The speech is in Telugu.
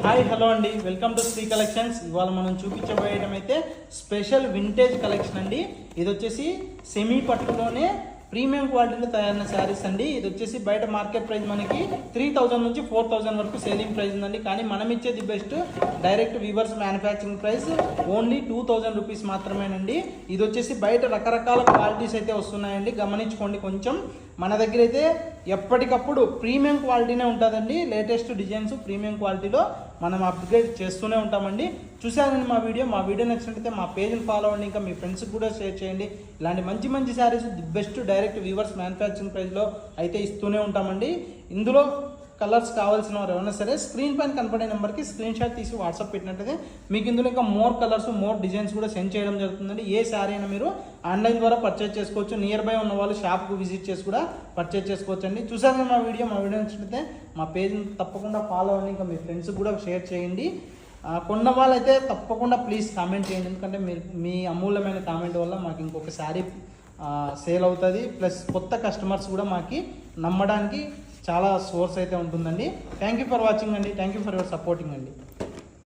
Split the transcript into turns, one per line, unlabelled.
హాయ్ హలో అండి, వెల్కమ్ టు శ్రీ కలెక్షన్స్. ఇవాళ మనం చూపించబోయడం అయితే స్పెషల్ వింటేజ్ కలెక్షన్ అండి. ఇది వచ్చేసి సెమీ పట్టులోనే ప్రీమియం క్వాలిటీలో తయారైన శారీస్ అండి. ఇది వచ్చేసి బయట మార్కెట్ ప్రైస్ మనకి 3000 నుంచి 4000 వరకు సేలింగ్ ప్రైస్ ఉందండి. కానీ మనం ఇచ్చేది best direct weavers manufacturing price only 2000 rupees మాత్రమేనండి. ఇది వచ్చేసి బయట రకరకాల క్వాలిటీస్ అయితే వస్తున్నాయండి, గమనించుకోండి కొంచెం. మన దగ్గర అయితే ఎప్పటికప్పుడు ప్రీమియం క్వాలిటీనే ఉంటుందండి. లేటెస్ట్ డిజైన్స్ ప్రీమియం క్వాలిటీలో మనం అప్గ్రేడ్ చేస్తూనే ఉంటామండి. చూసారండి మా వీడియో నచ్చినట్లయితే మా పేజ్ని ఫాలో అవ్వండి, ఇంకా మీ ఫ్రెండ్స్కి కూడా షేర్ చేయండి. ఇలాంటి మంచి మంచి saris the best direct weavers manufacturing ప్రైస్లో అయితే ఇస్తూనే ఉంటామండి. ఇందులో కలర్స్ కావాల్సిన వారు ఎవరైనా సరే స్క్రీన్ పైన కనపడే నెంబర్కి స్క్రీన్ షాట్ తీసి వాట్సాప్ పెట్టినట్లయితే మీకు ఇందులో ఇంకా మోర్ కలర్స్ మోర్ డిజైన్స్ కూడా సెండ్ చేయడం జరుగుతుందండి. ఏ శారీ అయినా మీరు ఆన్లైన్ ద్వారా పర్చేజ్ చేసుకోవచ్చు. నియర్ బై ఉన్న వాళ్ళు షాప్కు విజిట్ చేసి కూడా పర్చేజ్ చేసుకోవచ్చు అండి. చూసారు మా వీడియో నచ్చినట్లయితే మా పేజ్ని తప్పకుండా ఫాలో అవ్వండి, ఇంకా మీ ఫ్రెండ్స్కి కూడా షేర్ చేయండి. కొన్న వాళ్ళైతే తప్పకుండా ప్లీజ్ కామెంట్ చేయండి, ఎందుకంటే మీ అమూల్యమైన కామెంట్ వల్ల మాకు ఇంకొక శారీ సేల్ అవుతుంది. ప్లస్ కొత్త కస్టమర్స్ కూడా మాకు నమ్మడానికి చాలా సోర్స్ అయితే ఉంటుందండి. థ్యాంక్ యూ ఫర్ వాచింగ్ అండి. Thank you for your supporting అండి.